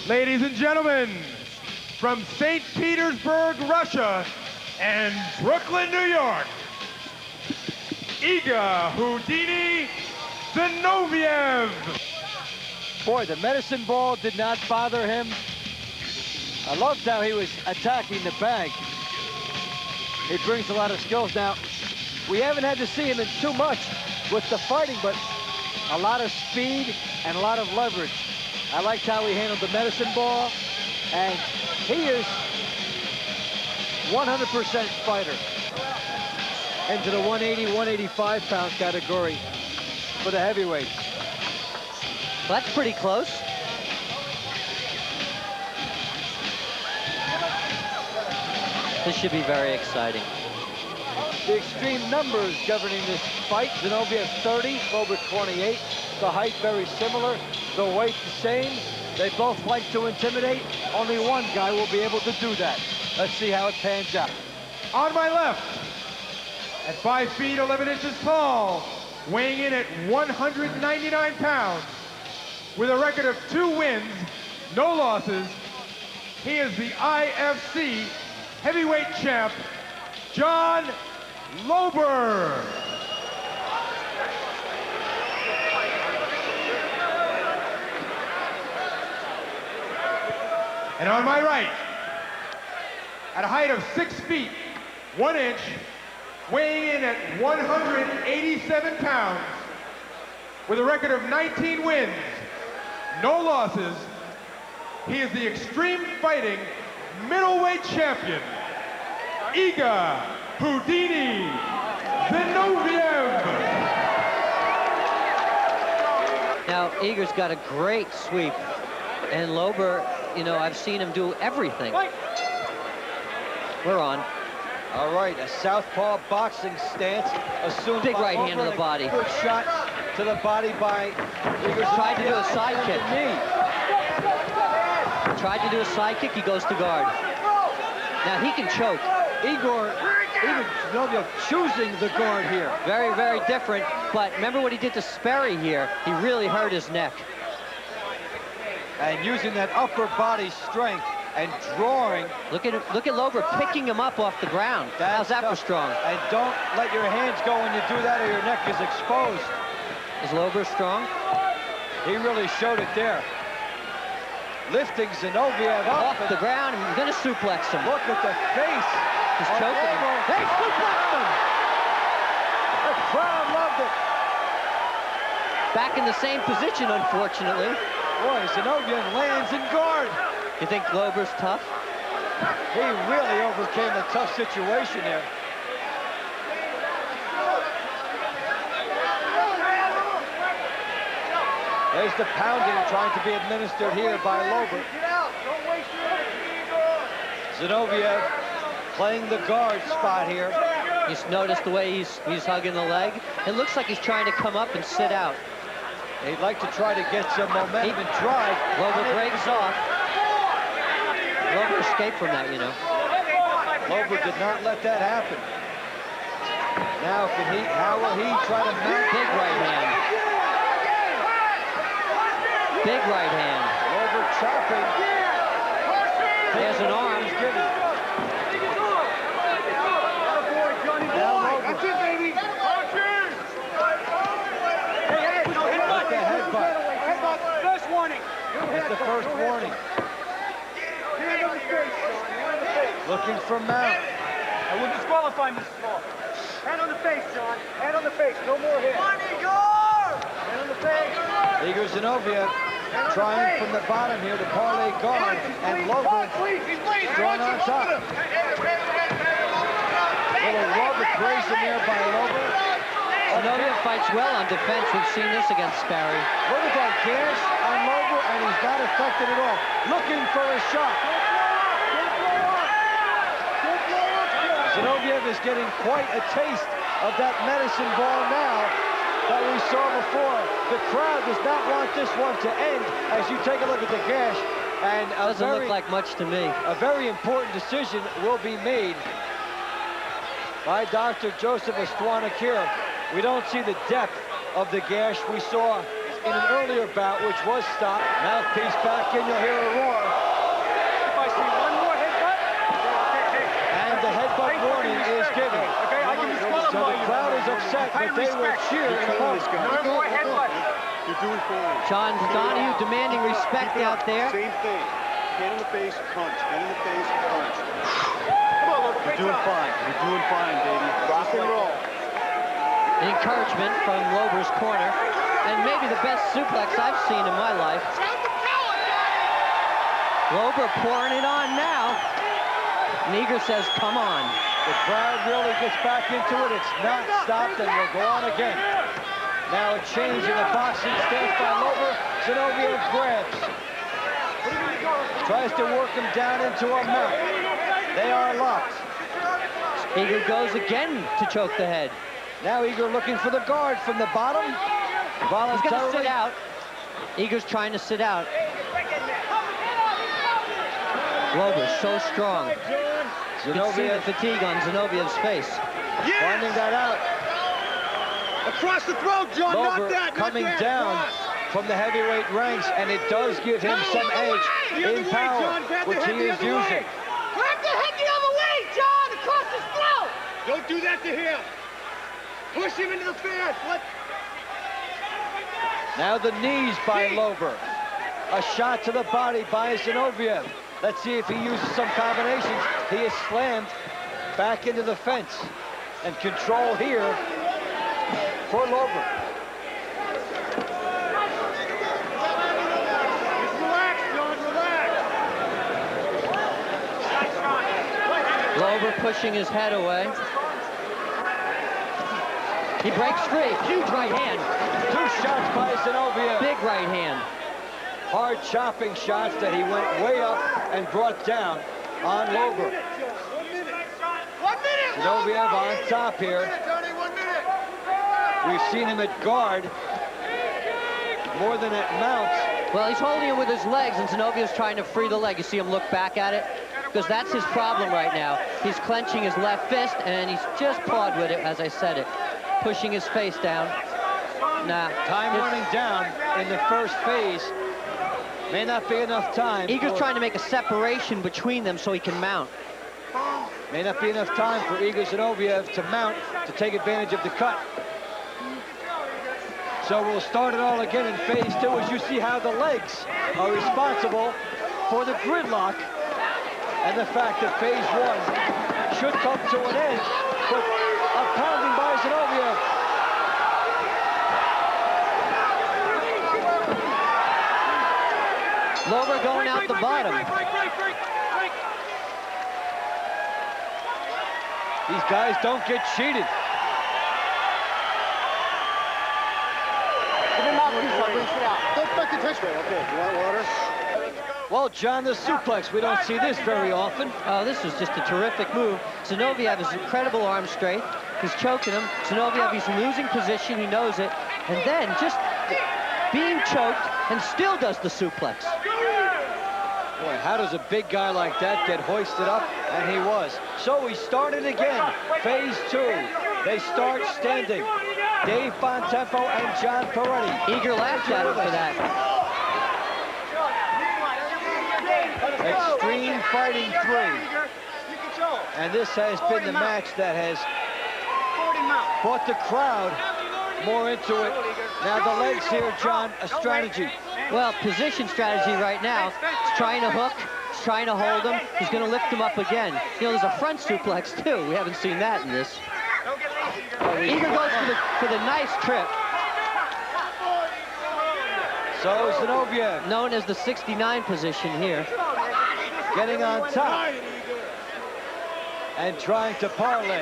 Ladies and gentlemen, from St. Petersburg, Russia, and Brooklyn, New York, Igor Houdini Zinoviev. Boy, the medicine ball did not bother him. I loved how he was attacking the bag. He brings a lot of skills. Now, we haven't had to see him in too much with the fighting, but a lot of speed and a lot of leverage. I liked how he handled the medicine ball, and he is 100% fighter into the 180, 185 pound category for the heavyweights. Well, that's pretty close. This should be very exciting. The extreme numbers governing this fight. Zinoviev 30, Lober 28. The height very similar, the weight the same. They both like to intimidate. Only one guy will be able to do that. Let's see how it pans out. On my left, at 5 feet 11 inches tall, weighing in at 199 pounds, with a record of 2 wins, no losses, he is the IFC heavyweight champ, John Lober. And on my right, at a height of 6 feet 1 inch, weighing in at 187 pounds, with a record of 19 wins, no losses, he is the Extreme Fighting middleweight champion, Igor Houdini Zinoviev. Now, Igor's got a great sweep, and Lober, you know, I've seen him do everything. We're on. All right, a southpaw boxing stance assumed. Big by right Lober, hand to the body. Good shot to the body by Igor. Tried to do a side kick. Tried to do a side kick, he goes to guard. Now he can choke. Igor, even Zinoviev choosing the guard here. Very, very different, but remember what he did to Sperry here? He really hurt his neck. And using that upper body strength and drawing. Look at Lober picking him up off the ground. How's that for strong? And don't let your hands go when you do that or your neck is exposed. Is Lober strong? He really showed it there. Lifting Zinoviev up. Off the ground, and he's gonna suplex him. Look at the face. He's choking him. Hey, suplex him! The crowd loved it. Back in the same position, unfortunately. Boy, Zinoviev lands in guard. You think Lober's tough? He really overcame a tough situation there. There's the pounding trying to be administered here by Lober. Zinoviev playing the guard spot here. Just notice the way he's hugging the leg. It looks like he's trying to come up and sit out. He'd like to try to get some momentum and drive. Lober breaks off. Lober escaped from that, you know. Lober did not let that happen. Now, how will he try to mount? Big right hand. Big right hand. Lober chopping. There's an arm. He's giving. Now Lober. That's it, baby. With the headbutt. First warning. That's the first warning. Looking for mount. I will disqualify Mr. Small. Hand on the face, John. Hand on the face. No more hit. Hand on the face. Igor Zinoviev trying from the bottom here to parlay guard, and Lober strong on top. Little Robert Grayson there by Lober. Zinoviev fights well on defense. We've seen this against Sperry. Look at that gash on Lober, and he's not affected at all. Looking for a shot. Zinoviev is getting quite a taste of that medicine ball now that we saw before. The crowd does not want this one to end as you take a look at the gash. And doesn't look like much to me. A very important decision will be made by Dr. Joseph Astwana-Kira. We don't see the depth of the gash we saw in an earlier bout, which was stopped. Mouthpiece back in, you'll hear a roar. If I see one more headbutt, And the headbutt warning is given. okay, I can So disqualify the you. crowd is upset, but they will cheer in post. No more headbutts. You're doing fine. John Donahue demanding respect out there. Same thing. Hand in the face, punch. Hand in the face, punch. Come on, Lober, You're doing fine. You're doing fine, baby. Rock and roll. Encouragement from Lober's corner. And maybe the best suplex I've seen in my life. Lober pouring it on now. And Igor says, come on. The crowd really gets back into it. It's not stopped, and we'll go on again. Now a change in the boxing stance by Lober. Zinoviev grabs. Tries to work him down into a mount. They are locked. Igor goes again to choke the head. Now Igor looking for the guard from the bottom. He's going to Voluntarily. sit out. Igor's trying to sit out. Lober so strong. You can see the fatigue on Zinoviev's face. Finding that out. Across the throat, John. Lober Not that. coming not that. down from the heavyweight ranks, and it does give him some edge in power, which he is using. Grab the head the other way, John, across his throat. Don't do that to him. Push him into the fence. Now the knees by Lober. A shot to the body by Zinoviev. Let's see if he uses some combinations. He is slammed back into the fence. And control here for Lober. Relax, John, relax. Lober pushing his head away. He breaks free. Huge right hand. 2 shots by Zinoviev. Big right hand. Hard chopping shots that he went way up and brought down on Lober. 1 minute. Zinoviev on top here. Johnny, 1 minute. We've seen him at guard more than at mounts. Well, he's holding it with his legs, and Zinoviev's trying to free the leg. You see him look back at it? Because that's his problem right now. He's clenching his left fist, and he's just pawed with it, as I said it. Pushing his face down. Now, Time running down in the first phase. May not be enough time. Igor's trying to make a separation between them so he can mount. May not be enough time for Igor Zinoviev to mount to take advantage of the cut. So we'll start it all again in phase 2 as you see how the legs are responsible for the gridlock and the fact that phase 1 should come to an end, but a pounding by Zinoviev. Lober going out the bottom. These guys don't get cheated. Okay, you want water? Well, John, the suplex, we don't see this very often. Oh, this was just a terrific move. Zinoviev has incredible arm strength. He's choking him. Zinoviev, he's losing position. He knows it. And then just being choked and still does the suplex. Boy, how does a big guy like that get hoisted up? And he was. So we started again. Phase 2. They start standing. Dave Bontempo and John Peretti. Igor laughed at him for that. Extreme Fighting 3. And this has been the match that has brought the crowd more into it. Now the legs here, John, a strategy. Well, position strategy right now. He's trying to hook. He's trying to hold him. He's going to lift him up again. You know, there's a front suplex, too. We haven't seen that in this. Igor goes for the nice trip. So Zinoviev Known as the 69 position here. getting on top and trying to parlay.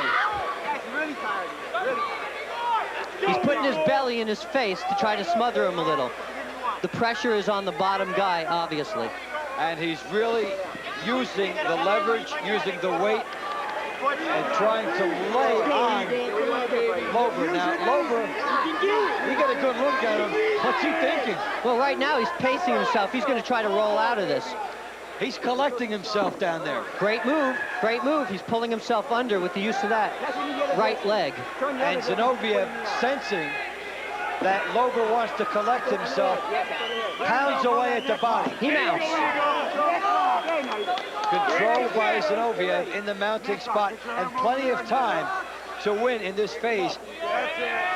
He's putting his belly in his face to try to smother him a little. The pressure is on the bottom guy, obviously. And he's really using the leverage, using the weight, and trying to lay on Lober. Now, Lober, we got a good look at him. What's he thinking? Well, right now he's pacing himself. He's going to try to roll out of this. He's collecting himself down there. Great move. Great move. He's pulling himself under with the use of that right leg. And Zinoviev sensing that Lober wants to collect himself. Pounds away at the body. He mounts. Controlled by Zinoviev in the mounting spot, and plenty of time to win in this phase.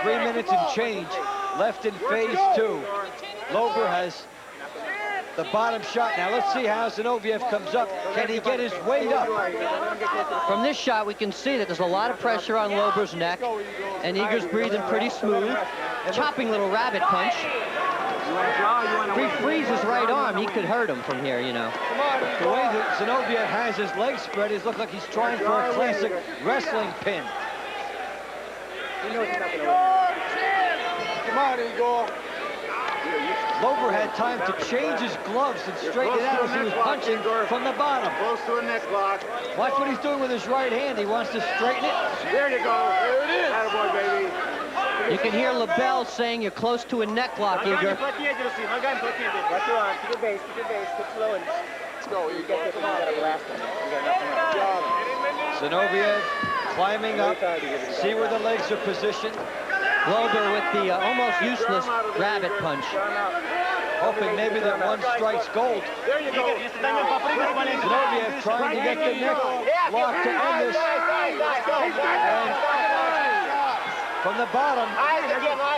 3 minutes and change left in phase 2. Lober has the bottom shot. Now let's see how Zinoviev comes up. Can he get his weight up? From this shot, we can see that there's a lot of pressure on Lober's neck, and Igor's breathing pretty smooth. Chopping little rabbit punch. If he frees his right arm, he could hurt him from here, you know. The way that Zinoviev has his legs spread, it looks like he's trying for a classic wrestling pin. Come on, Igor. Lober had time to change his gloves and straighten it out as he was punching from the bottom. Close to a neck lock. Watch what he's doing with his right hand. He wants to straighten it. There you go. There it is. Attaboy, baby. You can hear LaBelle saying you're close to a neck lock, Igor. Let's go, Igor. Zinoviev climbing up. See where the legs are positioned. Lober with the almost useless rabbit punch. Hoping maybe that one strikes gold. There you go. Zinoviev trying to get the neck lock to end this. And from the bottom,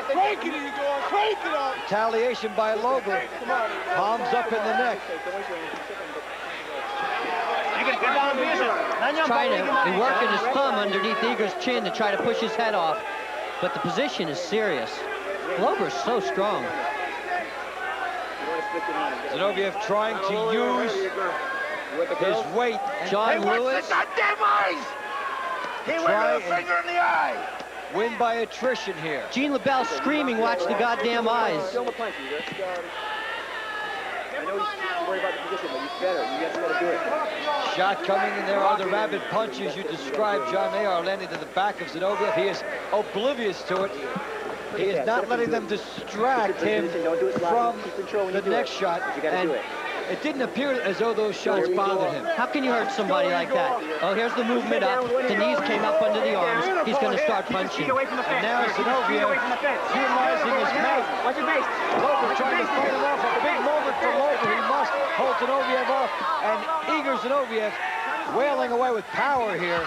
Crank it, Igor. Crank it up. retaliation by Lober. Palms up in the neck. He's trying to be working his thumb underneath Igor's chin to try to push his head off. But the position is serious. Lober's so strong. Zinoviev trying to use his weight. John Lewis. Try and win by attrition here. Gene LaBelle screaming, watch the goddamn eyes. I know he's worried about the position, but he's better. You guys gotta do it. Shot coming, and there are the rabbit punches you described, John. They are landing to the back of Zinoviev. He is oblivious to it. He is not letting them distract him from the next shot. And it didn't appear as though those shots bothered him. How can you hurt somebody like that? Oh, here's the movement up. The knees came up under the arms. He's going to start punching. And now Zinoviev utilizing his mouth. Watch your base. Lober trying to fight it off. A big moment for Lober. He must hold Zinoviev off. And Igor Zinoviev wailing away with power here.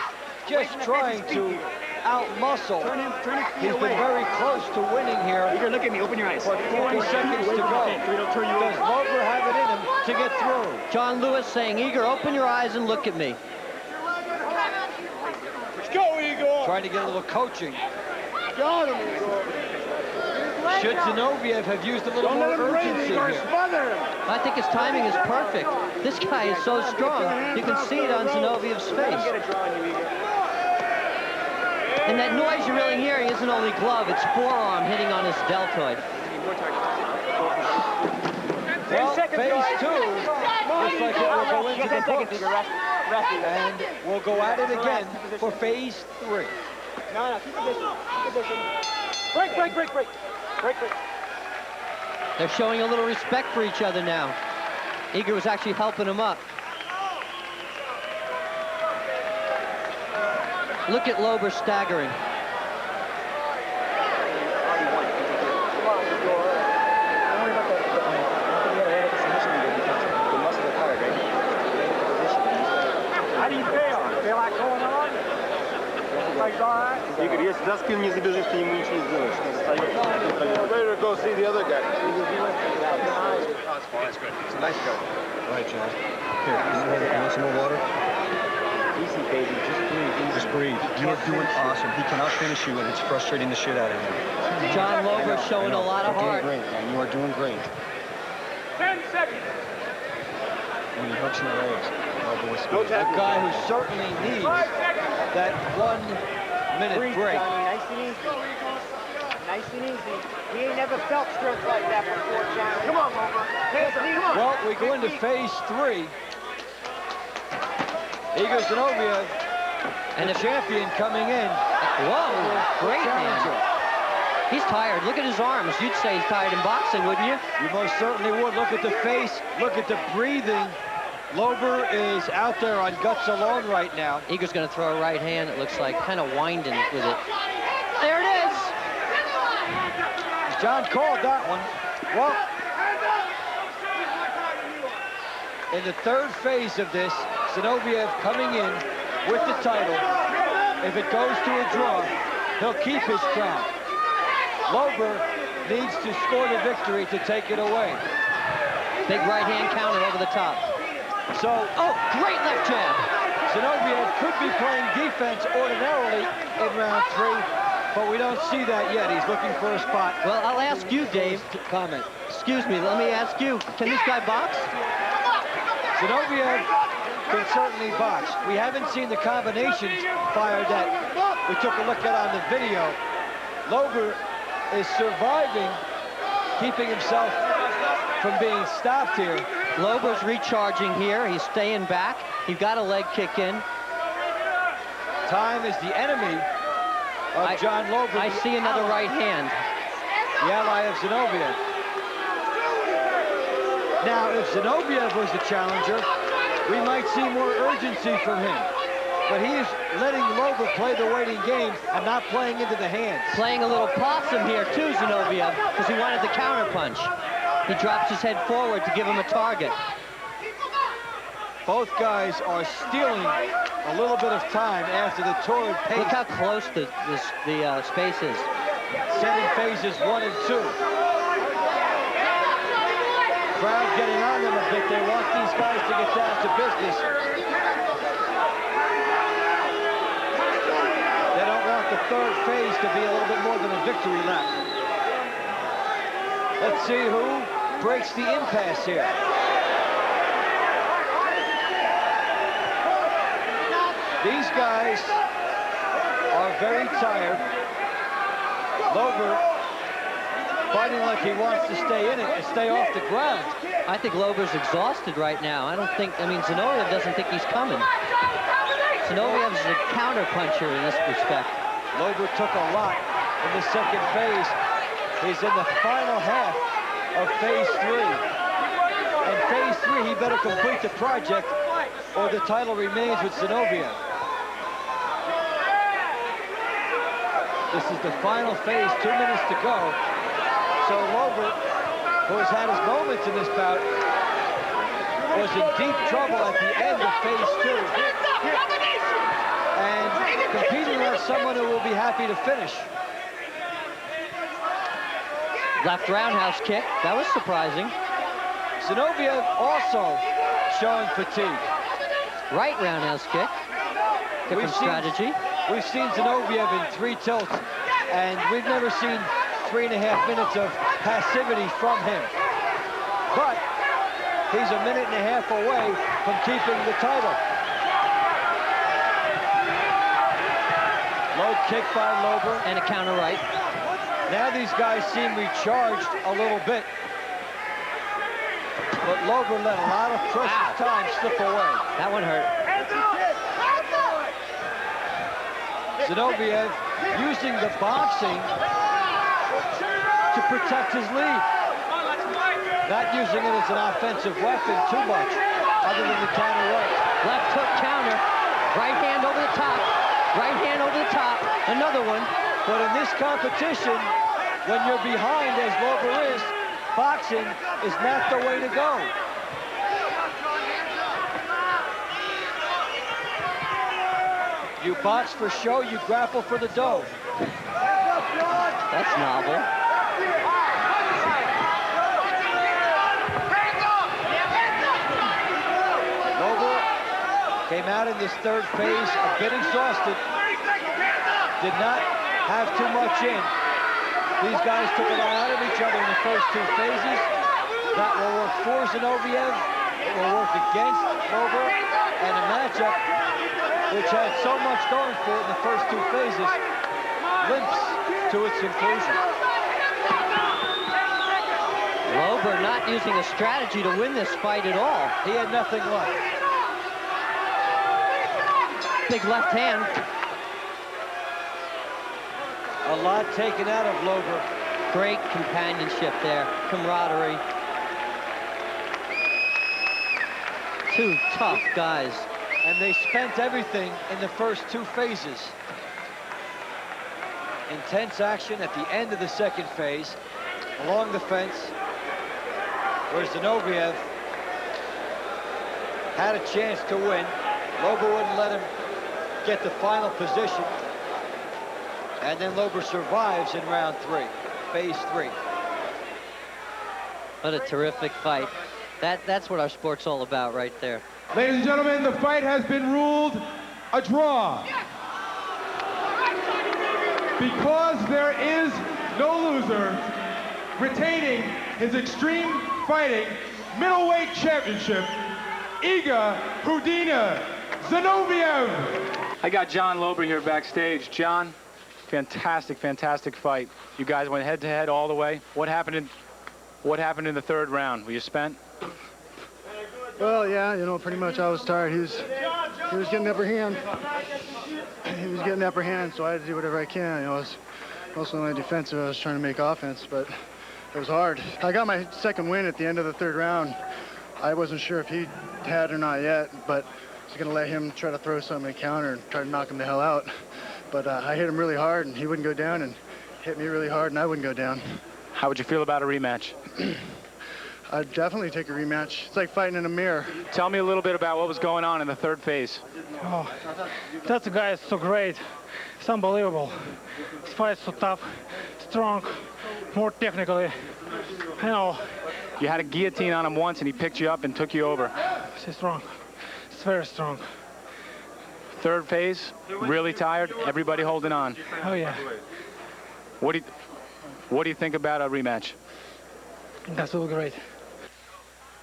Just trying to out-muscle. He's been very close to winning here. Igor, look at me. Open your eyes. For 40 seconds to go. Does Lober have it in him to get through? John Lewis saying, Igor, open your eyes and look at me. Let's go, Igor. Trying to get a little coaching. Got him, Igor. Should Zinoviev have used a little Don't more let him breathe, urgency Igor. here? Smother him. I think his timing is perfect. This guy is so strong. You can see it on Zinoviev's face. And that noise you're really hearing isn't only glove, it's forearm hitting on his deltoid. Well, phase 2 looks like it will go into the books. And we'll go at it again for phase 3. No, keep position. Keep position. Break. They're showing a little respect for each other now. Igor was actually helping him up. Look at Lober staggering. How do you feel? Feel like going on? Like all right? Игорь, если за спину не забежишь, ты ему ничего не сделаешь. Better go see the other guy. It's good. He's a nice guy. All right, John. Here, you want some more water? Easy, baby. Just breathe. Just breathe. You are doing awesome. He cannot finish you, and it's frustrating the shit out of him. John Lober showing a lot of heart. You're doing great, man. You are doing great. 10 seconds. When he hooks in the legs, oh boy, A guy who certainly needs that 1 minute Breathe, break. Johnny. Nice and easy. Nice and easy. He ain't never felt strength like that before, Johnny. Come on, Lober. Come on. Well, we go into phase 3. Igor Zinoviev, and the champion coming in. Whoa, great man. He's tired. Look at his arms. You'd say he's tired in boxing, wouldn't you? You most certainly would. Look at the face. Look at the breathing. Lober is out there on guts alone right now. Igor's going to throw a right hand, it looks like, kind of winding with it. There it is. John called that one. Well, in the third phase of this, Zinoviev coming in with the title. If it goes to a draw, he'll keep his crown. Lober needs to score the victory to take it away. Big right hand counter over the top. So, oh, great left jab. Zinoviev could be playing defense ordinarily in round 3, but we don't see that yet. He's looking for a spot. Well, I'll ask you, Dave. Comment. Excuse me, let me ask you. Can this guy box? Zinoviev can certainly box. We haven't seen the combinations fired that we took a look at on the video. Lober is surviving, keeping himself from being stopped here. Lober's recharging here. He's staying back. He got a leg kick in. Time is the enemy of John Lober. I see another right hand. The ally of Zinoviev. Now, if Zinoviev was the challenger, we might see more urgency from him. But he is letting Lober play the waiting game and not playing into the hands. Playing a little possum here too, Zinoviev, because he wanted the counter punch. He drops his head forward to give him a target. Both guys are stealing a little bit of time after the torrid pace. Look how close the space is. Sending phases 1 and 2. Crowd getting on them a bit. They want these guys to get down to business. They don't want the third phase to be a little bit more than a victory lap. Let's see who breaks the impasse here. These guys are very tired. Lober fighting like he wants to stay in it and stay off the ground. I think Lober's exhausted right now. I mean, Zinoviev doesn't think he's coming. Zinoviev is a counter puncher in this respect. Lober took a lot in the second phase. He's in the final half of phase 3. In phase 3, he better complete the project or the title remains with Zinoviev. This is the final phase, 2 minutes to go. So Lober, who has had his moments in this bout, was in deep trouble at the end of phase 2. And competing against someone who will be happy to finish. Left roundhouse kick, that was surprising. Zinoviev also showing fatigue. Right roundhouse kick, different strategy. We've seen Zinoviev in 3 tilts, and we've never seen 3.5 minutes of passivity from him. But he's a minute and a half away from keeping the title. Low kick by Lober. And a counter right. Now these guys seem recharged a little bit. But Lober let a lot of precious time slip away. That one hurt. Zinoviev using the boxing to protect his lead. Not using it as an offensive weapon too much, other than the counter right. Left hook counter, right hand over the top, right hand over the top, another one. But in this competition, when you're behind as Lober is, boxing is not the way to go. You box for show, you grapple for the dough. That's novel. Lober came out in this third phase a bit exhausted. Did not have too much in. These guys took it all out of each other in the first 2 phases. That will work for Zinoviev. It will work against Lober. And a matchup which had so much going for it in the first 2 phases limps to its conclusion. Lober not using a strategy to win this fight at all. He had nothing left. Big left hand. A lot taken out of Lober. Great companionship there, camaraderie. 2 tough guys. And they spent everything in the first 2 phases. Intense action at the end of the second phase. along the fence, where Zinoviev had a chance to win. Lober wouldn't let him get the final position. And then Lober survives in round 3, phase 3. What a terrific fight. That's what our sport's all about right there. Ladies and gentlemen, the fight has been ruled a draw. Because there is no loser, retaining his Extreme Fighting Middleweight Championship, Igor Zinoviev. I got John Lober here backstage. John, fantastic, fantastic fight. You guys went head-to-head all the way. What happened in the 3rd round? Were you spent? Well, yeah, you know, pretty much I was tired. He was getting the upper hand. He was getting the upper hand, so I had to do whatever I can. You know, I was mostly only defensive. I was trying to make offense, but it was hard. I got my 2nd win at the end of the 3rd round. I wasn't sure if he had or not yet, but I was going to let him try to throw something in counter and try to knock him the hell out. But I hit him really hard, and he wouldn't go down, and hit me really hard, and I wouldn't go down. How would you feel about a rematch? I'd definitely take a rematch. It's like fighting in a mirror. Tell me a little bit about what was going on in the 3rd phase. Oh, that guy is so great. It's unbelievable. His fight is so tough, strong, more technically. You know. You had a guillotine on him once, and he picked you up and took you over. He's strong. It's very strong. 3rd phase, really tired. Everybody holding on. Oh yeah. What do you think about a rematch? That's all great.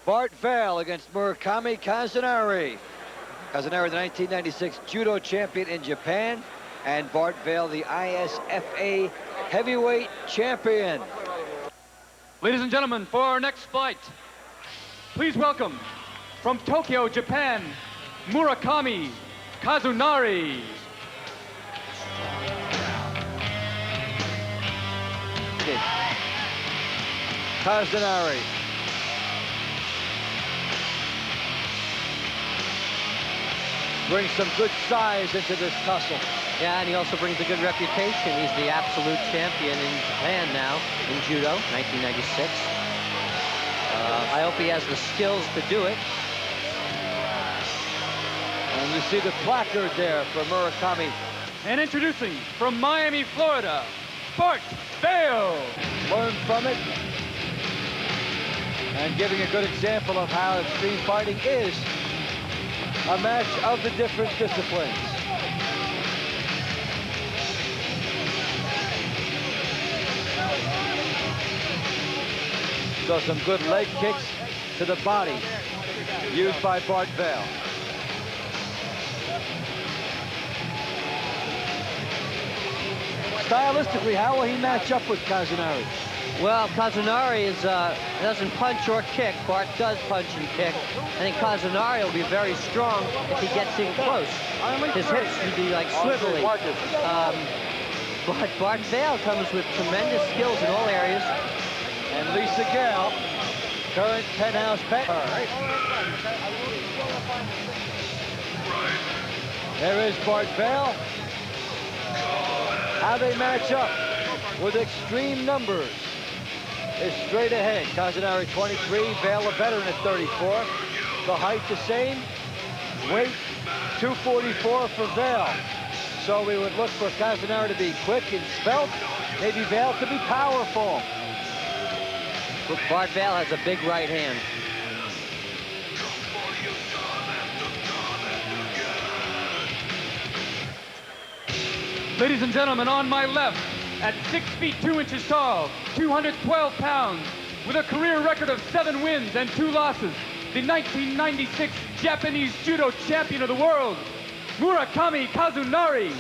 Bart Vale against Murakami Kazunari. Kazunari, the 1996 judo champion in Japan, and Bart Vale, the ISFA heavyweight champion. Ladies and gentlemen, for our next fight, please welcome from Tokyo, Japan, Murakami Kazunari. Kazunari. Brings some good size into this tussle. Yeah, and he also brings a good reputation. He's the absolute champion in Japan now in judo, 1996. I hope he has the skills to do it. And you see the placard there for Murakami. And introducing from Miami, Florida, Bart Vale. Learn from it. And giving a good example of how extreme fighting is a match of the different disciplines. So some good leg kicks to the body used by Bart Vale. Stylistically, how will he match up with Kazunari? Well, Kazunari doesn't punch or kick. Bart does punch and kick. I think Kazunari will be very strong if he gets in close. His hips should be like swivelly. But Bart Vale comes with tremendous skills in all areas. And Lisa Gale, current penthouse pet. There is Bart Vale. How they match up with extreme numbers is straight ahead. Kazunari 23, Vale a veteran at 34. The height the same, weight 244 for Vale. So we would look for Kazunari to be quick and svelte, maybe Vale to be powerful. Bart Vale has a big right hand. Ladies and gentlemen, on my left, at 6 feet 2 inches tall, 212 pounds, with a career record of 7 wins and 2 losses, the 1996 Japanese Judo Champion of the World, Murakami Kazunari.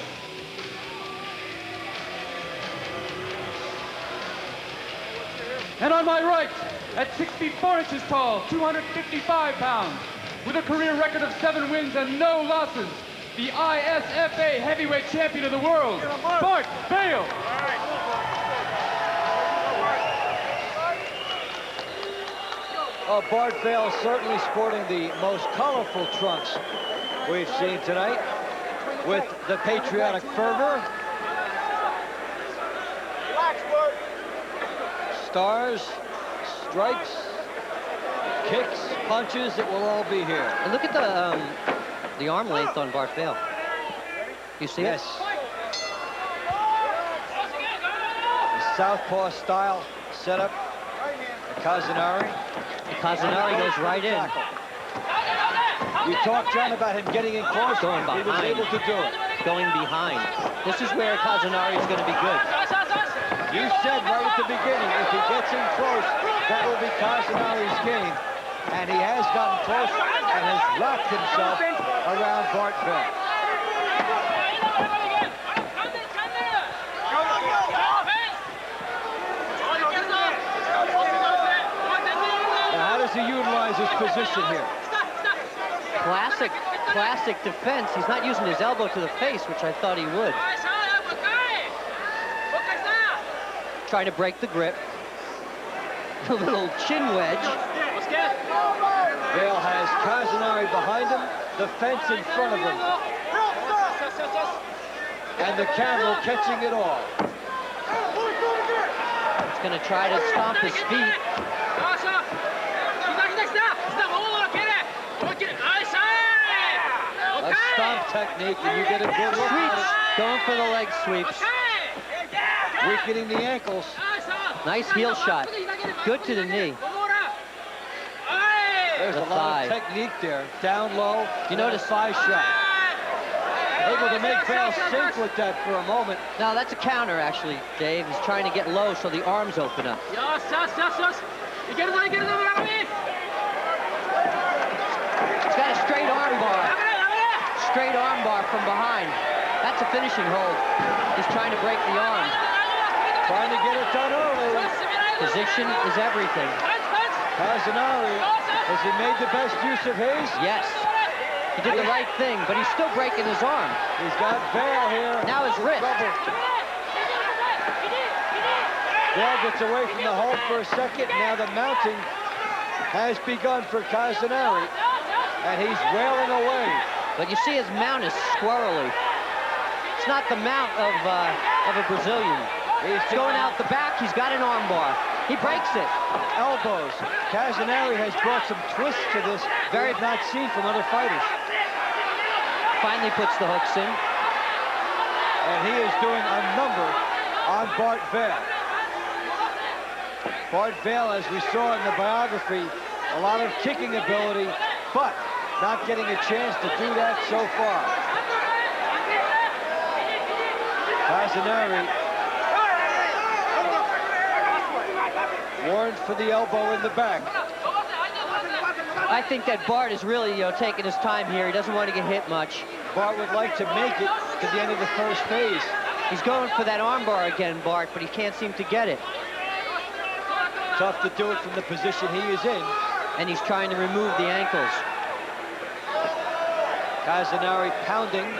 And on my right, at 6 feet 4 inches tall, 255 pounds, with a career record of 7 wins and no losses, the ISFA Heavyweight Champion of the World, Bart Vale. Bart Vale certainly sporting the most colorful trunks we've seen tonight, with the patriotic fervor. stars, strikes, kicks, punches, it will all be here. And look at the arm length on Bart Vale. You see it? The southpaw style setup. Kazunari. Kazunari goes right in. You talked, John, about him getting in close. Going behind. He was able to do it. Going behind. This is where Kazunari is going to be good. You said right at the beginning, if he gets in close, that will be Kazunari's game. And he has gotten close and has wrapped himself around Bart Vale. Now, how does he utilize his position here? Classic defense. He's not using his elbow to the face, which I thought he would. Trying to break the grip. A little chin wedge. Vale has Kazunari behind him, the fence in front of him. And the camera catching it all. He's going to try to stomp his feet. A stomp technique, and you get a good look at it. Going for the leg sweeps. Weakening the ankles. Nice heel shot. Good to the knee. There's a lot of technique there. Down low. You notice thigh shot. Able to make Vale sink with that for a moment. No, that's a counter, actually, Dave. He's trying to get low so the arms open up. He's got a straight arm bar. Straight arm bar from behind. That's a finishing hold. He's trying to break the arm. Trying to get it done early. Position is everything. Kazunari, has he made the best use of his? Yes. He did the right thing, but he's still breaking his arm. He's got Vale here. Now his wrist. Vale gets away from the hold for a second. Now the mounting has begun for Kazunari, and he's wailing away. But you see his mount is squirrely. It's not the mount of a Brazilian. He's going out the back. He's got an arm bar. He breaks it. Elbows. Kazunari has brought some twists to this very not seen from other fighters. Finally puts the hooks in. And he is doing a number on Bart Vale. Bart Vale, as we saw in the biography, a lot of kicking ability, but not getting a chance to do that so far. Kazunari warned for the elbow in the back. I think that Bart is really, taking his time here. He doesn't want to get hit much. Bart would like to make it to the end of the first phase. He's going for that arm bar again, Bart, but he can't seem to get it. Tough to do it from the position he is in. And he's trying to remove the ankles. Kazunari pounding.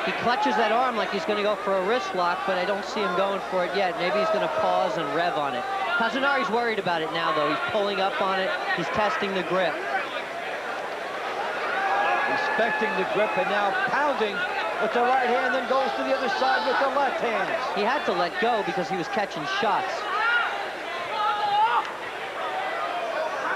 He clutches that arm like he's going to go for a wrist lock, but I don't see him going for it yet. Maybe he's going to pause and rev on it. Kazunari's worried about it now, though. He's pulling up on it. He's testing the grip. Respecting the grip and now pounding with the right hand, then goes to the other side with the left hand. He had to let go because he was catching shots.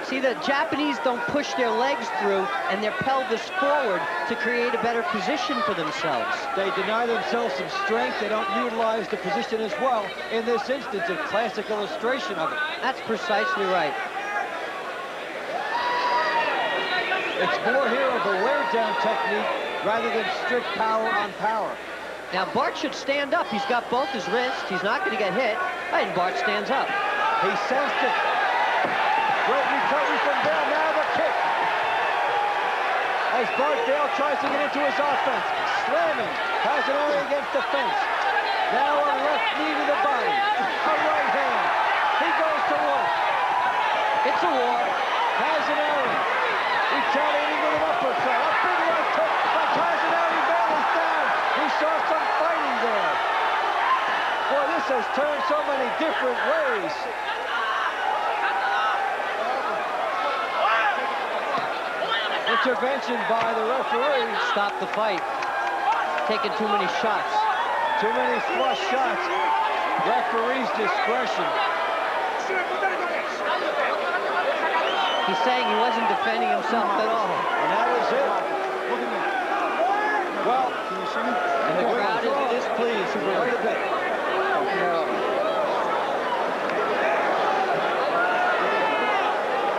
See, the Japanese don't push their legs through and their pelvis forward to create a better position for themselves. They deny themselves some strength. They don't utilize the position as well. In this instance, a classic illustration of it. That's precisely right. It's more here of a wear-down technique rather than strict power on power. Now, Bart should stand up. He's got both his wrists. He's not going to get hit. And Bart stands up. He sensed it. Great recovery from Vale. Now the kick. As Bart Vale tries to get into his offense. Slamming Kazunari against the fence. Now a left knee to the body. A right hand. He goes to work. It's a war. Kazunari retaliating with an uppercut. A big left hook by Kazunari. Vale is down. We saw some fighting there. Boy, this has turned so many different ways. Intervention by the referee. Stop the fight. Taking too many shots. Too many flush shots. Referee's discretion. He's saying he wasn't defending himself at all. And that was it. Well, And the crowd is displeased quite a bit.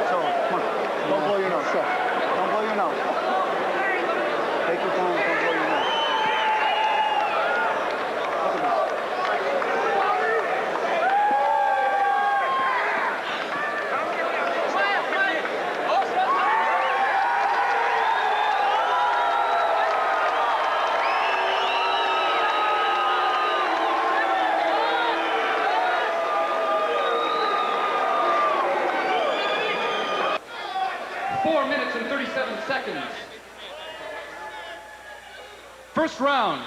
So, come on. Don't blow your nose, sir. Don't blow your nose. Take your time. Don't blow your nose. Look at this. 4 minutes and 37 seconds. First round.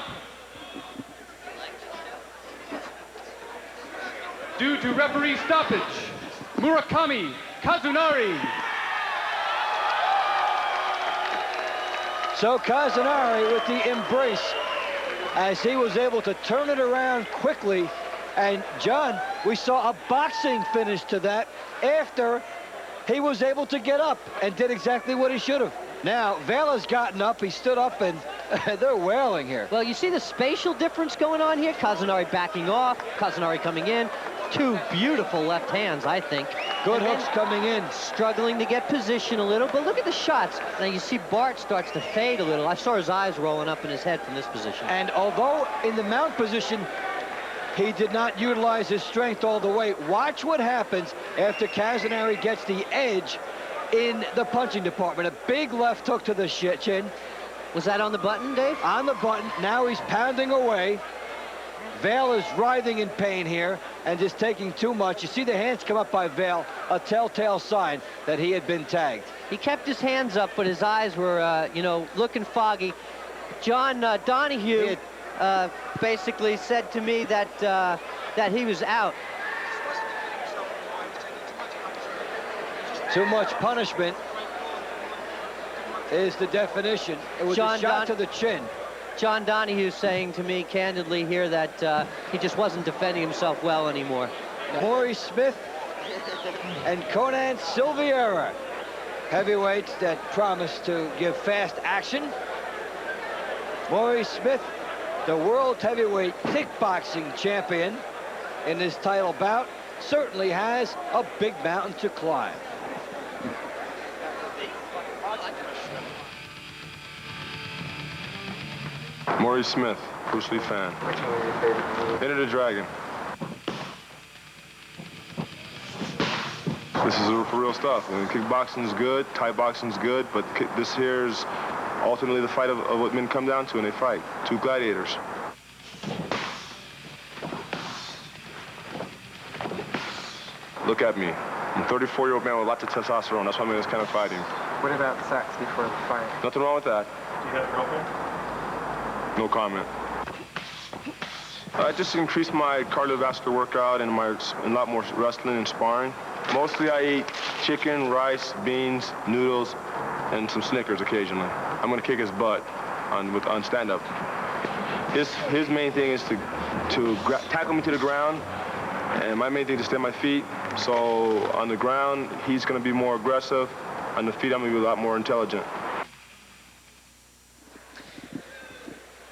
Due to referee stoppage, Murakami, Kazunari. So Kazunari with the embrace as he was able to turn it around quickly. And John, we saw a boxing finish to that after he was able to get up and did exactly what he should have. Now, Vale's gotten up, he stood up, and they're wailing here. Well, you see the spatial difference going on here? Kazunari backing off, Kazunari coming in. Two beautiful left hands, I think. Good And hooks coming in. Struggling to get position a little, but look at the shots. Now you see Bart starts to fade a little. I saw his eyes rolling up in his head from this position. And although in the mount position, he did not utilize his strength all the way. Watch what happens after Kazunari gets the edge in the punching department. A big left hook to the chin. Was that on the button, Dave? On the button. Now he's pounding away. Vale is writhing in pain here and just taking too much. You see the hands come up by Vale, a telltale sign that he had been tagged. He kept his hands up, but his eyes were, looking foggy. John Donahue basically said to me that that he was out. Too much punishment is the definition. It was a shot to the chin. John Donahue saying to me candidly here that he just wasn't defending himself well anymore. Maurice Smith and Conan Silviera, heavyweights that promise to give fast action. Maurice Smith, the world heavyweight kickboxing champion in this title bout, certainly has a big mountain to climb. Maurice Smith, Bruce Lee fan. Enter the Dragon. This is real stuff. I mean, kickboxing's good, Thai boxing's good, but this here's ultimately the fight of what men come down to when they fight. Two gladiators. Look at me. I'm a 34-year-old man with lots of testosterone. That's why I'm in this kind of fighting. What about sex before the fight? Nothing wrong with that. Do you have a girlfriend? No comment. I just increased my cardiovascular workout and a lot more wrestling and sparring. Mostly I eat chicken, rice, beans, noodles, and some Snickers occasionally. I'm gonna kick his butt on stand-up. His main thing is to tackle me to the ground, and my main thing is to stay on my feet. So on the ground, he's gonna be more aggressive. On the feet, I'm gonna be a lot more intelligent.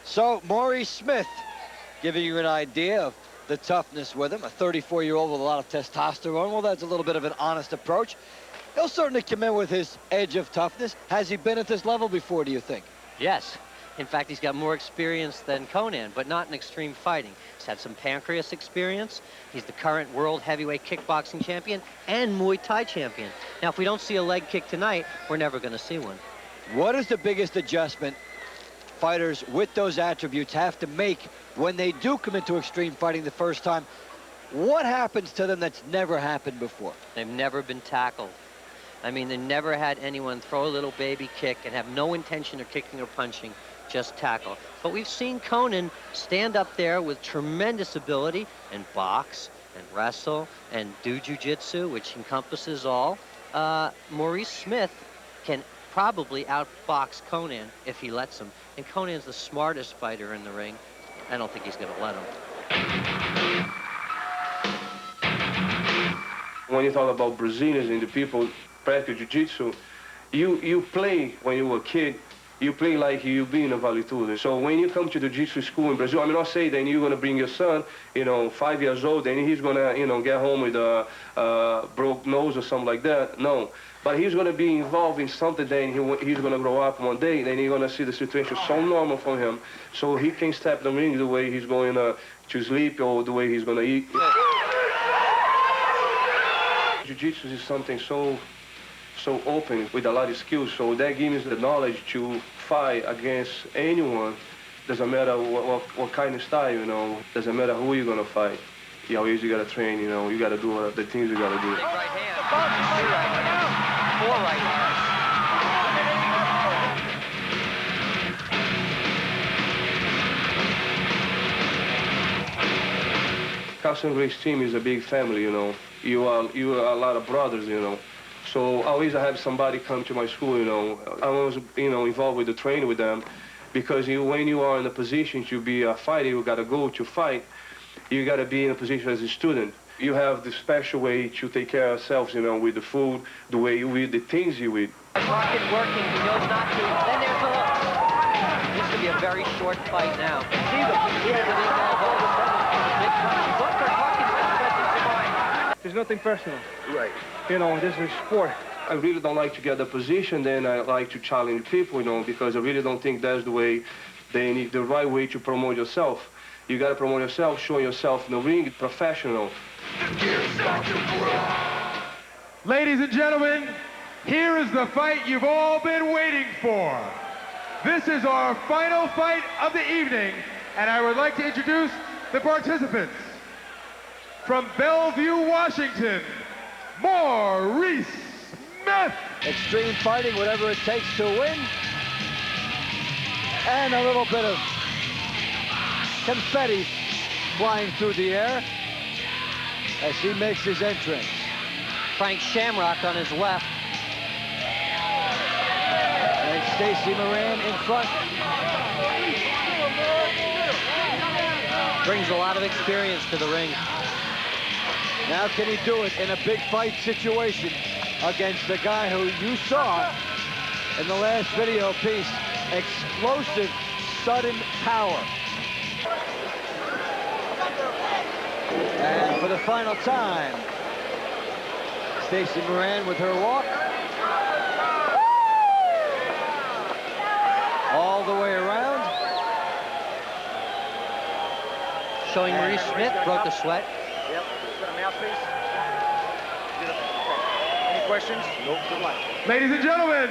So Maurice Smith, giving you an idea of the toughness with him, a 34-year-old with a lot of testosterone. Well, that's a little bit of an honest approach. He'll certainly come in with his edge of toughness. Has he been at this level before, do you think? Yes. In fact, he's got more experience than Conan, but not in extreme fighting. He's had some pancreas experience. He's the current world heavyweight kickboxing champion and Muay Thai champion. Now, if we don't see a leg kick tonight, we're never going to see one. What is the biggest adjustment fighters with those attributes have to make when they do come into extreme fighting the first time? What happens to them that's never happened before? They've never been tackled. I mean, they never had anyone throw a little baby kick and have no intention of kicking or punching, just tackle. But we've seen Conan stand up there with tremendous ability and box and wrestle and do jiu-jitsu, which encompasses all. Maurice Smith can probably outbox Conan if he lets him. And Conan's the smartest fighter in the ring. I don't think he's going to let him. When you talk about Brazilians and the people practice jiu-jitsu, you play when you were a kid, you play like you being a Vale tudo. So when you come to the jiu-jitsu school in Brazil, I'm not saying that you're going to bring your son, 5 years old, and he's going to, get home with a broke nose or something like that. No. But he's going to be involved in something, then he's going to grow up one day, then he's going to see the situation so normal for him, so he can step the ring the way he's going to sleep or the way he's going to eat. Jiu-jitsu is something so open with a lot of skills, so that gives me the knowledge to fight against anyone. Doesn't matter what kind of style, doesn't matter who you're going to fight. You always got to train, you got to do the things you got to do. Big right hand. 4 right hands. Kazunari's team is a big family, You are a lot of brothers, So always I have somebody come to my school, I was, involved with the training with them, because when you are in a position to be a fighter, you got to go to fight. You got to be in a position as a student. You have the special way to take care of yourselves, with the food, the way you eat, the things you eat. Working, he knows not to. Then there's the hook. This could be a very short fight now. There's nothing personal. Right. This is sport. I really don't like to get the position, then I like to challenge people, because I really don't think that's the way, the right way to promote yourself. You got to promote yourself, show yourself in the ring, professional. Ladies and gentlemen, here is the fight you've all been waiting for. This is our final fight of the evening, and I would like to introduce the participants. From Bellevue, Washington, Maurice Smith. Extreme fighting, whatever it takes to win. And a little bit of confetti flying through the air as he makes his entrance. Frank Shamrock on his left. And Stacy Moran in front. Brings a lot of experience to the ring. Now can he do it in a big fight situation against the guy who you saw in the last video piece? Explosive, sudden power. And for the final time, Stacy Moran with her walk. All the way around. Showing Maurice Smith, broke the sweat. Yep. Got a mouthpiece. Any questions? Nope. Good luck. Ladies and gentlemen,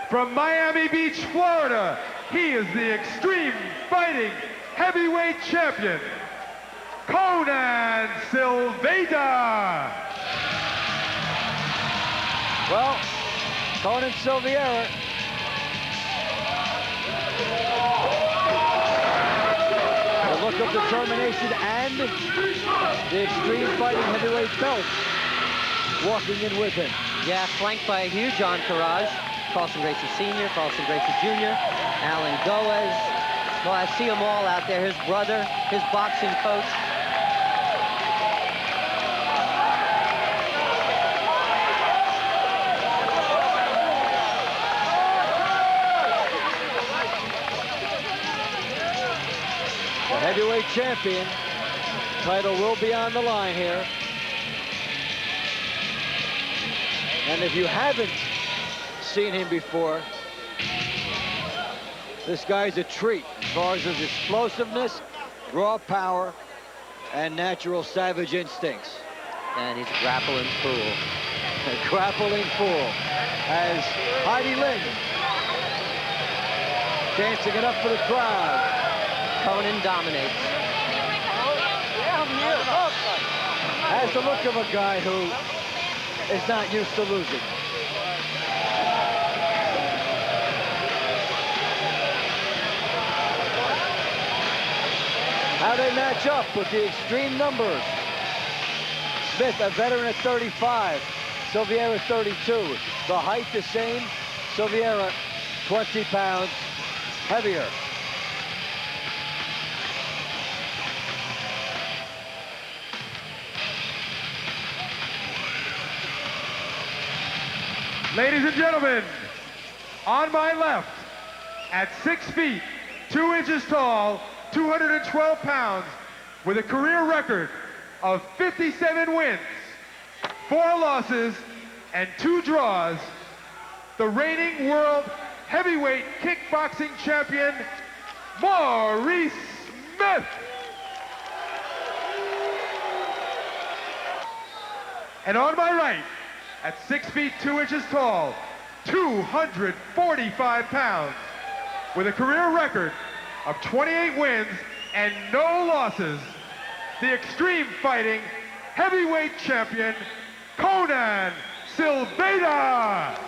from Miami Beach, Florida, he is the Extreme Fighting Heavyweight Champion, Conan Silviera. Well, Conan Silviera. The look of determination and the Extreme Fighting Heavyweight belt walking in with him. Yeah, flanked by a huge entourage. Carlson Gracie Sr., Carlson Gracie Jr., Alan Goes. Well, I see them all out there. His brother, his boxing coach. The heavyweight champion. Title will be on the line here. And if you haven't seen him before, this guy's a treat as far as his explosiveness, raw power, and natural savage instincts. And he's a grappling fool. A grappling fool. As Heidi Lynn dancing it up for the crowd. Conan dominates. Has the look of a guy who is not used to losing. How they match up with the extreme numbers. Smith, a veteran at 35. Silviera, 32. The height the same. Silviera, 20 pounds heavier. Ladies and gentlemen, on my left, at 6 feet, 2 inches tall, 212 pounds, with a career record of 57 wins, 4 losses, and 2 draws, the reigning world heavyweight kickboxing champion, Maurice Smith. And on my right, at 6 feet 2 inches tall, 245 pounds, with a career record of 28 wins and no losses, the extreme fighting heavyweight champion, Conan Silviera.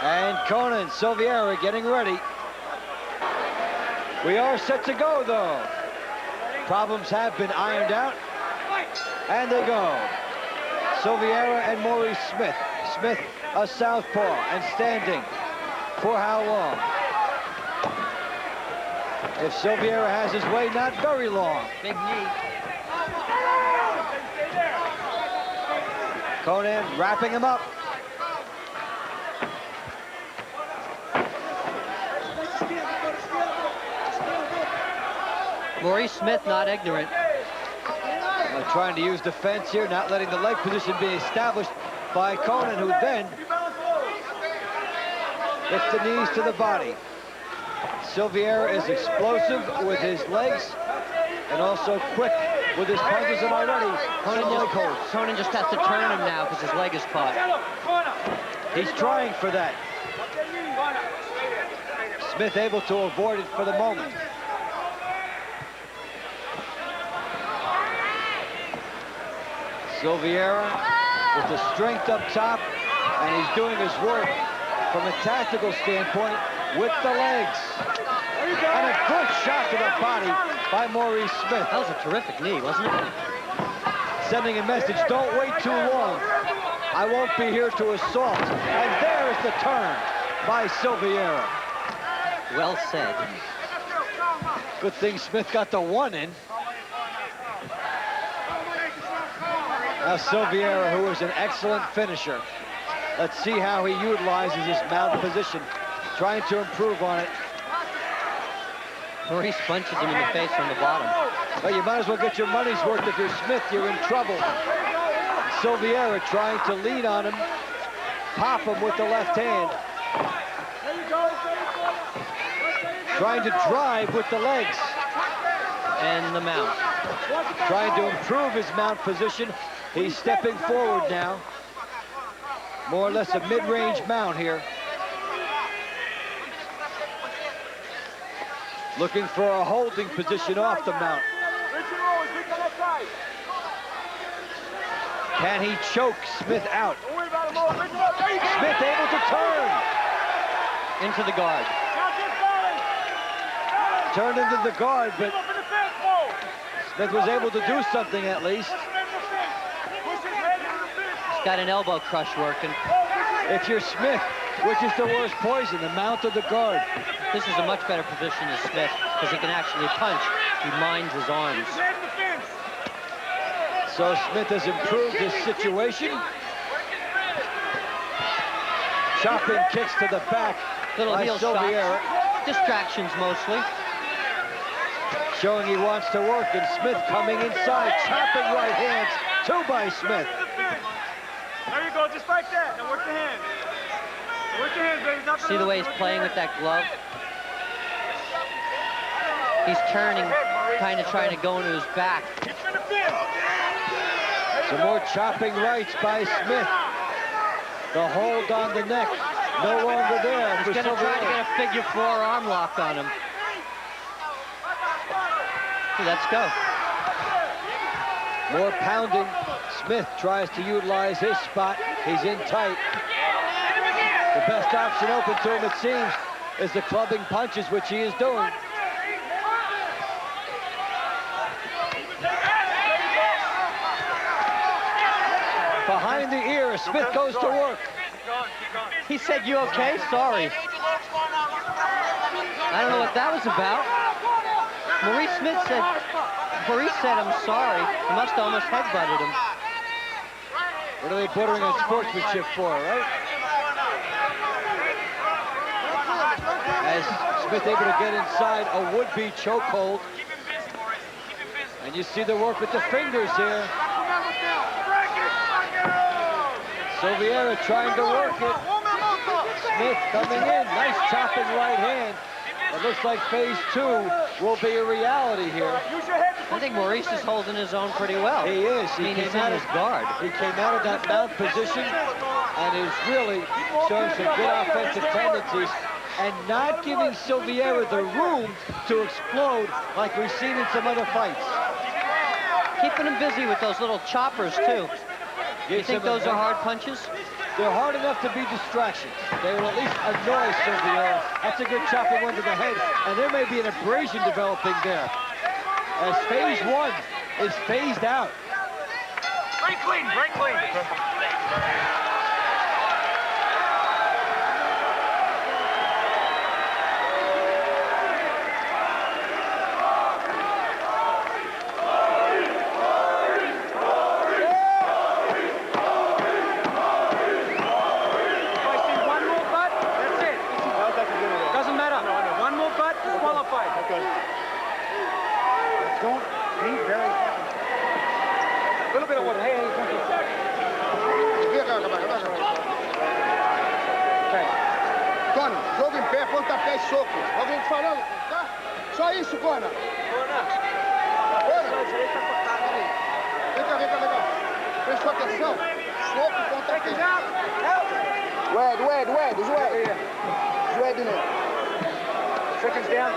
And Conan Silviera getting ready. We are set to go, though. Problems have been ironed out, and they go. Silviera and Maurice Smith. Smith, a southpaw, and standing. For how long? If Silviera has his way, not very long. Big knee. Conan wrapping him up. Maurice Smith not ignorant. Trying to use defense here, not letting the leg position be established by Conan, who then lifts the knees to the body. Silviera is explosive with his legs and also quick with his punches, and already Conan just has to turn him now because his leg is caught. He's trying for that. Smith able to avoid it for the moment. Silviera with the strength up top, and he's doing his work from a tactical standpoint with the legs. And a good shot to the body by Maurice Smith. That was a terrific knee, wasn't it? Sending a message, don't wait too long. I won't be here to assault. And there's the turn by Silviera. Well said. Good thing Smith got the 1 in. Now Silviera, who is an excellent finisher. Let's see how he utilizes his mount position, trying to improve on it. Maurice punches him in the face from the bottom. Well, you might as well get your money's worth. If you're Smith, you're in trouble. Silviera trying to lean on him, pop him with the left hand. Trying to drive with the legs. And the mount. Trying to improve his mount position. He's stepping forward now. More or less a mid-range mount here. Looking for a holding position off the mount. Can he choke Smith out? Smith able to turn. Into the guard. Turned into the guard, but Smith was able to do something at least. He's got an elbow crush working. If you're Smith, which is the worst poison, the mount or the guard? This is a much better position as Smith because he can actually punch. He minds his arms. So Smith has improved his situation. Chopping kicks to the back. Little by heel Silviera. shots. Distractions mostly. Showing he wants to work, and Smith coming inside. Chopping right hands. 2 by Smith. There you go, just like that. Now work the hands. Work your hands, baby. See the way he's playing with that glove? He's turning, kind of trying to go into his back. Some more chopping rights by Smith. The hold on the neck, no longer there. He's going to try to get a figure 4 arm lock on him. Let's go. More pounding. Smith tries to utilize his spot. He's in tight. The best option open to him, it seems, is the clubbing punches, which he is doing. Behind the ear, Smith goes to work. He said, "You okay?" Sorry. I don't know what that was about. Maurice Smith said, Maurice said, "I'm sorry." He must have almost headbutted him. What are they bordering on sportsmanship for, right? As Smith able to get inside a would-be chokehold. And you see the work with the fingers here. Silviera trying to work it. Smith coming in, nice chopping right hand. It looks like phase 2 will be a reality here. I think Maurice is holding his own pretty well. He is. I mean, he's in his guard. He came out of that mount position and is really showing some good offensive tendencies and not giving Silviera the room to explode like we've seen in some other fights. Keeping him busy with those little choppers, too. You think those are hard punches? They're hard enough to be distractions. They will at least annoy Silviera. That's a good chopping one to the head, and there may be an abrasion developing there. As phase 1 is phased out. Break clean, break clean. Pontapé e soco. Alguém falando, tá? Só isso, Conan. Conan. Vem cá. Prestou atenção? Soco, pontapé. Joelho. Joelho nele. Seconds down.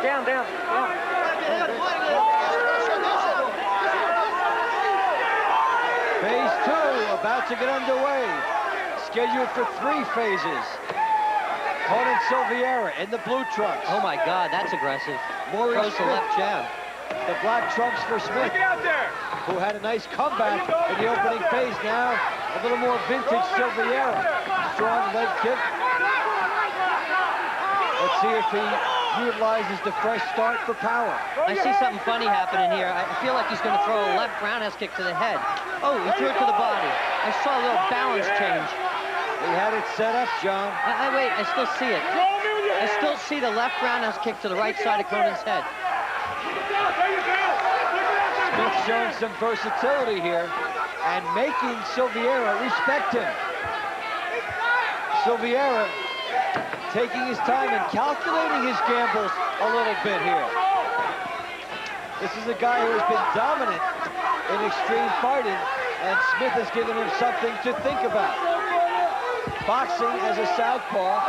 Phase 2 about to get underway. Scheduled for 3 phases. Conan Silviera in the blue trunks. Oh my God, that's aggressive. Maurice throws the left jab. The black trunks for Smith, who had a nice comeback in the opening phase. Now a little more vintage Silviera. Strong leg kick. Let's see if he utilizes the fresh start for power. I see something funny happening here. I feel like he's going to throw a left roundhouse kick to the head. Oh, he threw it to the body. I saw a little balance change. He had it set up, John. Wait, I still see it. I still see the left roundhouse kick to the right side of Conan's head. Smith showing some versatility here and making Silviera respect him. Silviera taking his time and calculating his gambles a little bit here. This is a guy who has been dominant in extreme fighting, and Smith has given him something to think about. Boxing as a southpaw,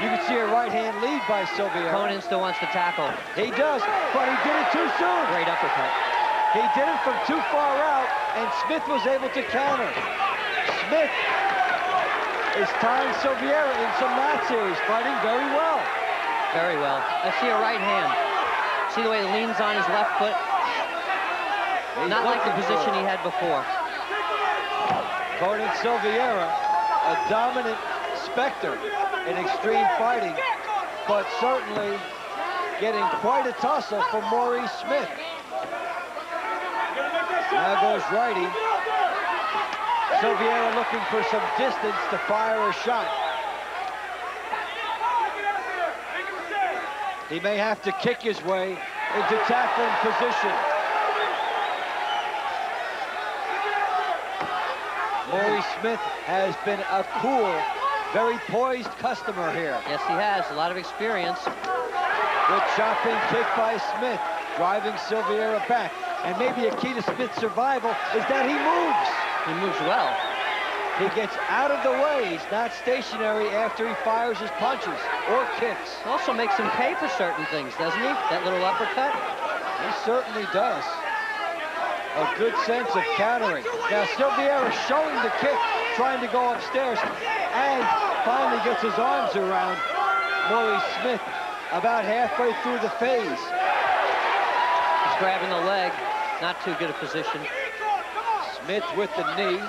you can see a right-hand lead by Silviera. Conan still wants to tackle. He does, but he did it too soon. Great uppercut. He did it from too far out, and Smith was able to counter. Smith is tying Silviera in some mat series, fighting very well. Very well. I see a right hand. See the way he leans on his left foot? Not like the position he had before. Conan Silviera, a dominant specter in extreme fighting, but certainly getting quite a tussle from Maurice Smith. Now goes righty. Silviera looking for some distance to fire a shot. He may have to kick his way into tackling position. Maurice Smith has been a cool, very poised customer here. Yes, he has. A lot of experience. Good chopping kick by Smith, driving Silviera back. And maybe a key to Smith's survival is that he moves. He moves well. He gets out of the way. He's not stationary after he fires his punches or kicks. Also makes him pay for certain things, doesn't he? That little uppercut. He certainly does. A good sense of countering. Now Silviera showing the kick, trying to go upstairs, and finally gets his arms around Maurice Smith about halfway through the phase. He's grabbing the leg. Not too good a position. Smith with the knee.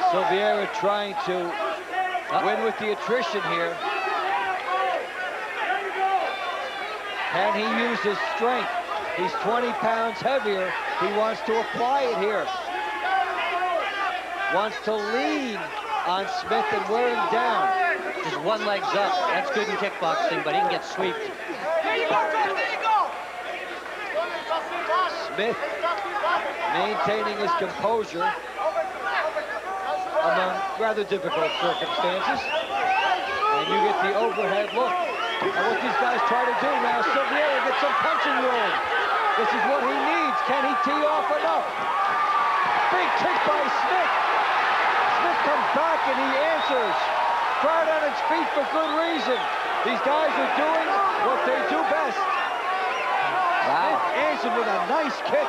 Silviera trying to win with the attrition here. Can he use his strength? He's 20 pounds heavier. He wants to apply it here. Wants to lean on Smith and wear him down. Just one leg's up. That's good in kickboxing, but he can get sweeped. Smith maintaining his composure among rather difficult circumstances. And you get the overhead look. And what these guys try to do now, Silviera gets some punching room. This is what he needs. Can he tee off enough? Big kick by Smith. Smith comes back and he answers. Crowd on its feet for good reason. These guys are doing what they do best. Wow. Smith answered with a nice kick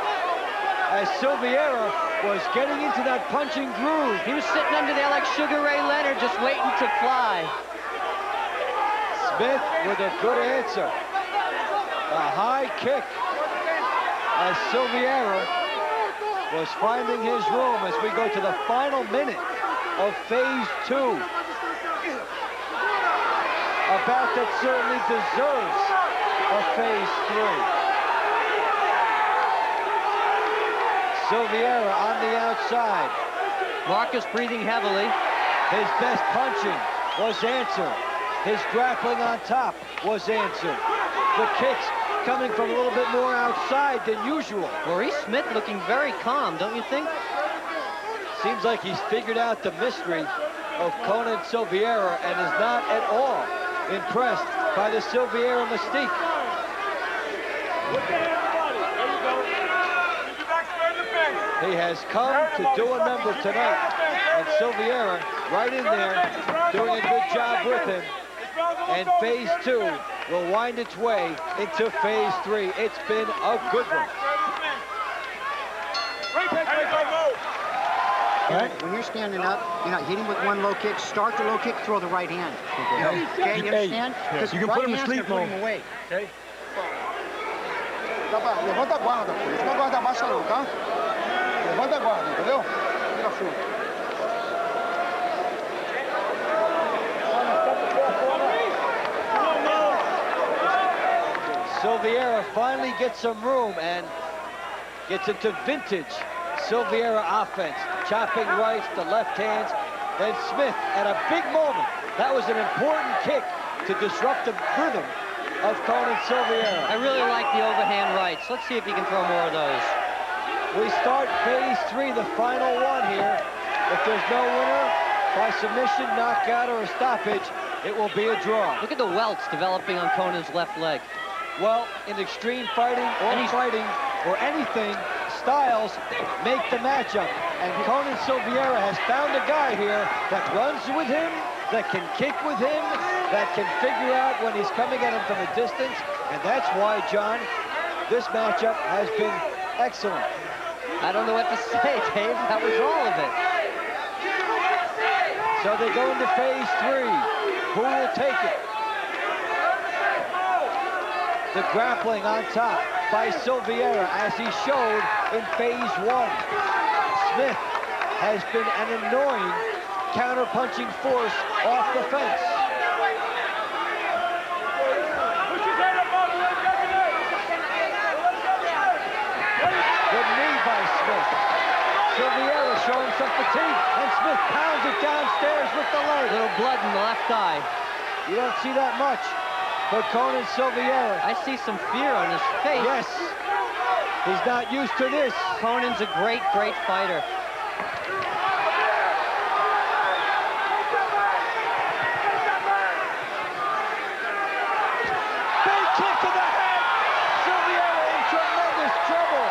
as Silviera was getting into that punching groove. He was sitting under there like Sugar Ray Leonard, just waiting to fly. Smith with a good answer. A high kick as Silviera was finding his room as we go to the final minute of phase 2. A bout that certainly deserves a phase 3. Silviera on the outside. Marcus breathing heavily. His best punching was answered. His grappling on top was answered. The kicks coming from a little bit more outside than usual. Maurice Smith looking very calm, don't you think? Seems like he's figured out the mystery of Conan Silviera and is not at all impressed by the Silviera mystique. He has come to do a number tonight, and Silviera right in there doing a good job with him. And phase 2 will wind its way into phase 3. It's been a good one. When you're standing up, you're not hitting with one low kick. Start the low kick, throw the right hand. Okay, you understand? Because you can put him to sleep, put him away. Okay. Levanta a guarda, pô. Não vai guarda baixa não, tá? Levanta a guarda, entendeu? Tira fundo. Silviera finally gets some room and gets into vintage Silviera offense. Chopping rights, the left hands. Then Smith at a big moment. That was an important kick to disrupt the rhythm of Conan Silviera. I really like the overhand rights. Let's see if he can throw more of those. We start phase 3, the final one here. If there's no winner by submission, knockout, or a stoppage, it will be a draw. Look at the welts developing on Conan's left leg. Well, in extreme fighting or anything, styles make the matchup. And Conan Silviera has found a guy here that runs with him, that can kick with him, that can figure out when he's coming at him from a distance. And that's why, John, this matchup has been excellent. I don't know what to say, Dave. That was all of it. So they go into phase 3. Who will take it? The grappling on top by Silviera as he showed in phase 1. Smith has been an annoying counter-punching force off the fence. Good knee by Smith. Silviera showing some fatigue, and Smith pounds it downstairs with the leg. Little blood in the left eye. You don't see that much, but Conan Silviera. I see some fear on his face. Yes. He's not used to this. Conan's a great, great fighter. Big kick to the head. Silviera in tremendous trouble.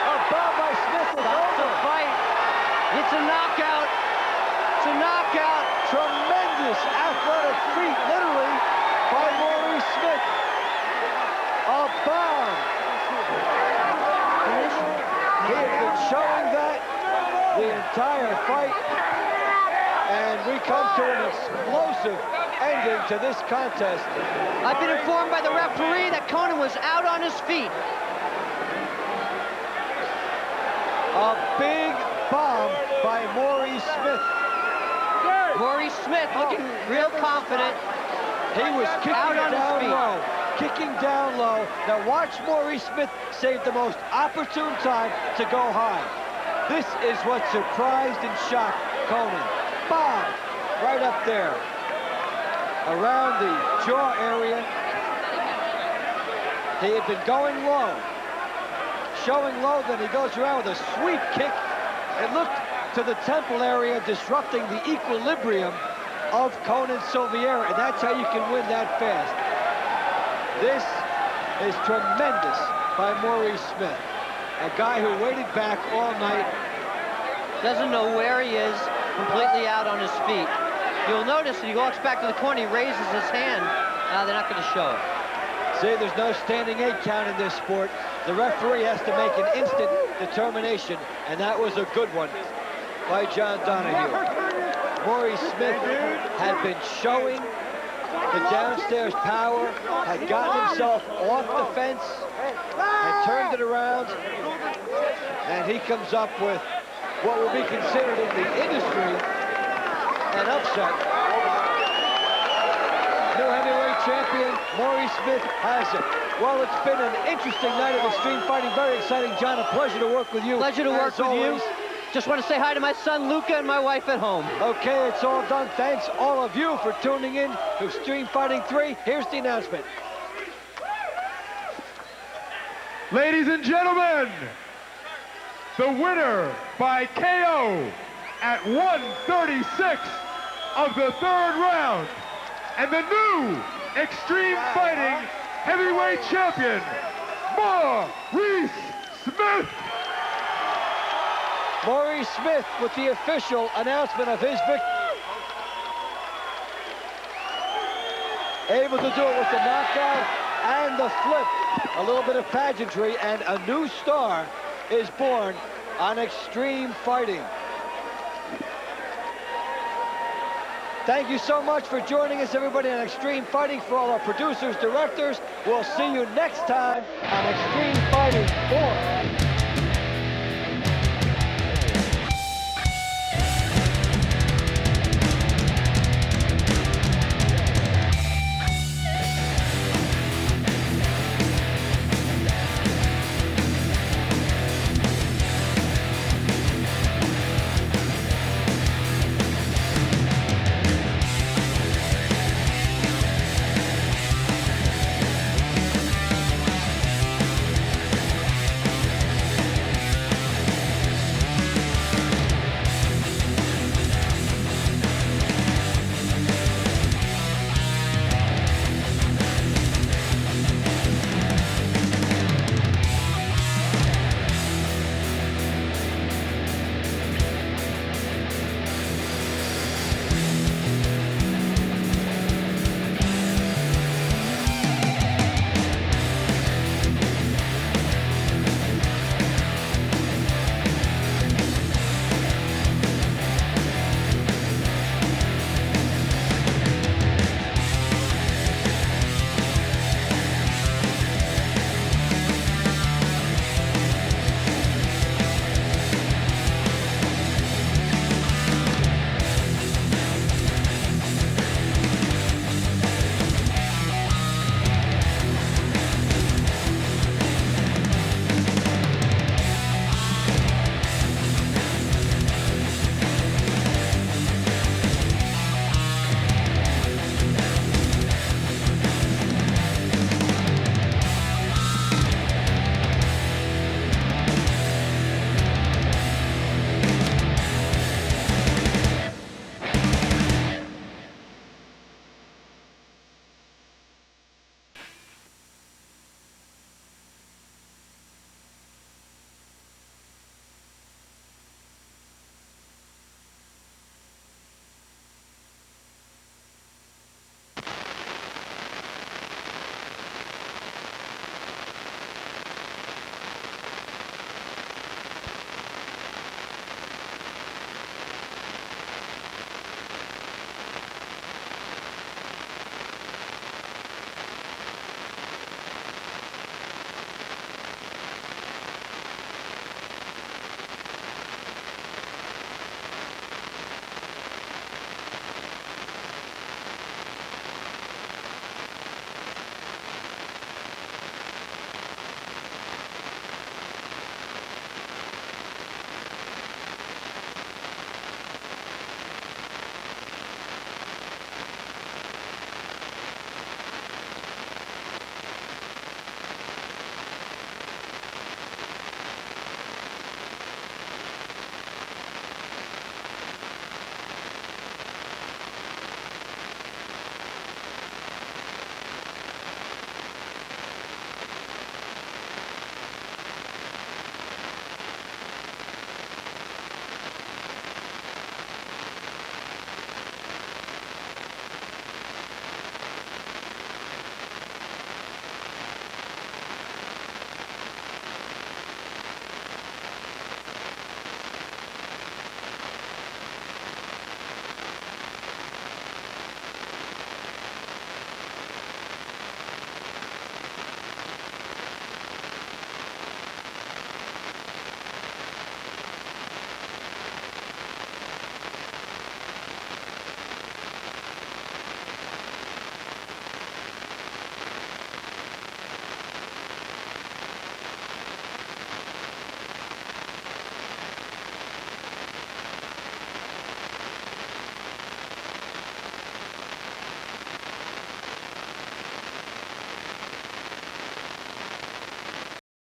A bomb by Smith is That's over. a fight. It's a knockout. It's a knockout. Tremendous athletic feat, literally, by Maurice Smith. A bomb. He had been showing that the entire fight, and we come to an explosive ending to this contest. I've been informed by the referee that Conan was out on his feet. A big bomb by Maurice Smith. Maurice Smith looking real confident. He was kicking Out on his down feet. low. kicking down low. Now watch Maurice Smith save the most opportune time to go high. This is what surprised and shocked Conan. Bam! Right up there. Around the jaw area. He had been going low. Showing low, then he goes around with a sweep kick. It looked to the temple area, disrupting the equilibrium of Conan Silviera, and that's how you can win that fast. This is tremendous by Maurice Smith, a guy who waited back all night. Doesn't know where he is, completely out on his feet. You'll notice that he walks back to the corner, he raises his hand. They're not going to show it. See, there's no standing 8 count in this sport. The referee has to make an instant determination, and that was a good one by John Donahue. Maurice Smith had been showing the downstairs power, had gotten himself off the fence, and turned it around, and he comes up with what will be considered in the industry an upset. New heavyweight champion, Maurice Smith has it. Well, it's been an interesting night of extreme fighting. Very exciting, John. A pleasure to work with you. Pleasure to work with you. Just want to say hi to my son, Luca, and my wife at home. Okay, it's all done. Thanks, all of you, for tuning in to Extreme Fighting 3. Here's the announcement. Ladies and gentlemen, the winner by KO at 136 of the 3rd round, and the new Extreme Fighting Heavyweight Champion, Maurice Smith. Maurice Smith with the official announcement of his victory. Able to do it with the knockout and the flip. A little bit of pageantry, and a new star is born on Extreme Fighting. Thank you so much for joining us, everybody, on Extreme Fighting. For all our producers, directors, we'll see you next time on Extreme